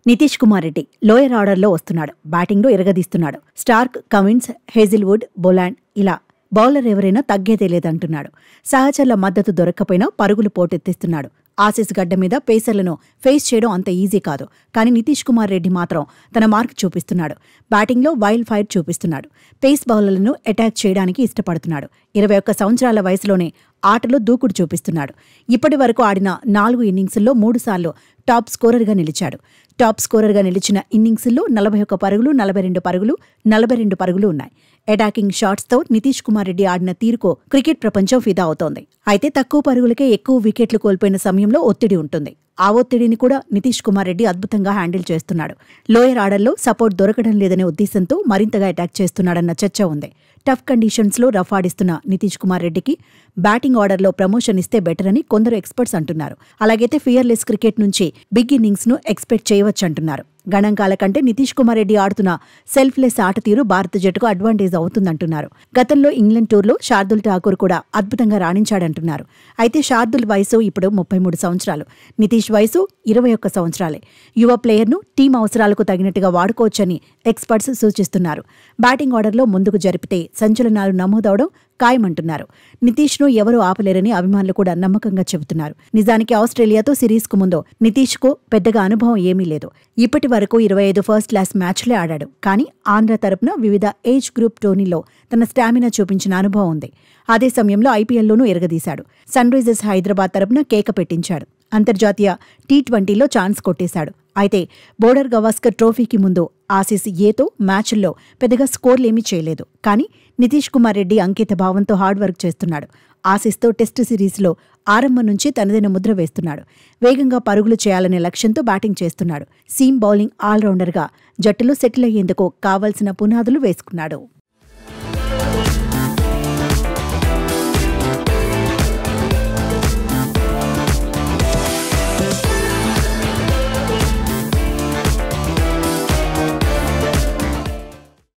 Nitish Kumar Reddy lower ఆర్డర్లో వస్తున్నాడు. బ్యాటింగ్లో ఇరగదీస్తున్నాడు. స్టార్క్, కమిన్స్, హేజిల్వుడ్, బొలాండ్ ఇలా బౌలర్ ఎవరైనా తగ్గేదే లేదంటున్నాడు. సహచరుల మద్దతు దొరక్కపోయినా పరుగులు పోటెత్తిస్తున్నాడు. ఆసీస్ గడ్డ మీద పేసర్లను ఫేస్ చేయడం అంత ఈజీ కాదు. కానీ నితీష్ కుమార్ రెడ్డి మాత్రం తన మార్క్ చూపిస్తున్నాడు. బ్యాటింగ్లో వైల్డ్ ఫైర్ చూపిస్తున్నాడు. పేస్ బౌలర్లను అటాక్ చేయడానికి ఇష్టపడుతున్నాడు. 21 సంవత్సరాల వయసులోనే ఆటలో దూకుడు చూపిస్తున్నాడు. ఇప్పటి వరకు ఆడిన 4 ఇన్నింగ్స్ల్లో 3 సార్లు టాప్ స్కోరర్గా నిలిచాడు. టాప్ స్కోరర్గా నిలిచిన ఇన్నింగ్స్ల్లో 41 పరుగులు, 42 పరుగులు ఉన్నాయి. అటాకింగ్ షాట్స్తో నితీష్ కుమార్ రెడ్డి ఆడిన తీరుకు క్రికెట్ ప్రపంచం ఫిదా అవుతోంది. అయితే తక్కువ పరుగులకే ఎక్కువ వికెట్లు కోల్పోయిన సమయంలో ఒత్తిడి ఉంటుంది. ఆ ఒత్తిడిని కూడా నితీష్ కుమార్ రెడ్డి అద్భుతంగా హ్యాండిల్ చేస్తున్నాడు. లోయర్ ఆర్డర్లో సపోర్ట్ దొరకడం లేదనే ఉద్దేశంతో మరింతగా అటాక్ చేస్తున్నాడన్న చర్చ ఉంది. టఫ్ కండిషన్స్లో రఫ్ ఆడిస్తున్న నితీష్ కుమార్ రెడ్డికి బ్యాటింగ్ ఆర్డర్లో ప్రమోషన్ ఇస్తే బెటర్ అని కొందరు ఎక్స్పర్ట్స్ అంటున్నారు. అలాగైతే ఫియర్లెస్ క్రికెట్ నుంచి బిగ్ ఇన్నింగ్స్ను ఎక్స్పెక్ట్ చేయవచ్చంటున్నారు. గణాంకాల కంటే నితీష్ కుమార్ రెడ్డి ఆడుతున్న సెల్ఫ్లెస్ ఆట తీరు భారత జట్టుకు అడ్వాంటేజ్ అవుతుందంటున్నారు. గతంలో ఇంగ్లాండ్ టూర్లో శార్దుల్ ఠాకూర్ కూడా అద్భుతంగా రాణించాడంటున్నారు. అయితే శార్దుల్ వయసు ఇప్పుడు 33 సంవత్సరాలు. నితీష్ వయసు 21 సంవత్సరాలే. యువ ప్లేయర్ను టీం అవసరాలకు తగినట్టుగా వాడుకోవచ్చని ఎక్స్పర్ట్స్ సూచిస్తున్నారు. బ్యాటింగ్ ఆర్డర్లో ముందుకు జరిపితే సంచలనాలు నమోదవడం ఖాయమంటున్నారు. నితీష్ను ఎవరూ ఆపలేరని అభిమానులు కూడా నమ్మకంగా చెబుతున్నారు. నిజానికి ఆస్ట్రేలియాతో సిరీస్కు ముందు నితీష్కు పెద్దగా అనుభవం ఏమీ లేదు. ఇప్పటి వరకు 25 ఫస్ట్ క్లాస్ మ్యాచ్లే ఆడాడు. కానీ ఆంధ్ర తరపున వివిధ ఏజ్ గ్రూప్ టోర్నీలో తన స్టామినా చూపించిన అనుభవం ఉంది. అదే సమయంలో ఐపీఎల్లోనూ ఎరగదీశాడు. సన్ రైజర్స్ హైదరాబాద్ తరపున కేక పెట్టించాడు. అంతర్జాతీయ టీ20లో ఛాన్స్ కొట్టేశాడు. అయితే బోర్డర్ గవాస్కర్ ట్రోఫీకి ముందు ఆసీస్ ఏతో మ్యాచ్ల్లో పెద్దగా స్కోర్లేమీ చేయలేదు. కానీ నితీష్ కుమార్ రెడ్డి అంకిత భావంతో హార్డ్ వర్క్ చేస్తున్నాడు. ఆసీస్తో టెస్టు సిరీస్లో ఆరంభం నుంచి తనదైన ముద్ర వేస్తున్నాడు. వేగంగా పరుగులు చేయాలనే లక్ష్యంతో బ్యాటింగ్ చేస్తున్నాడు. సీమ్ బౌలింగ్ ఆల్రౌండర్గా జట్టులో సెటిల్ అయ్యేందుకు కావాల్సిన పునాదులు వేసుకున్నాడు.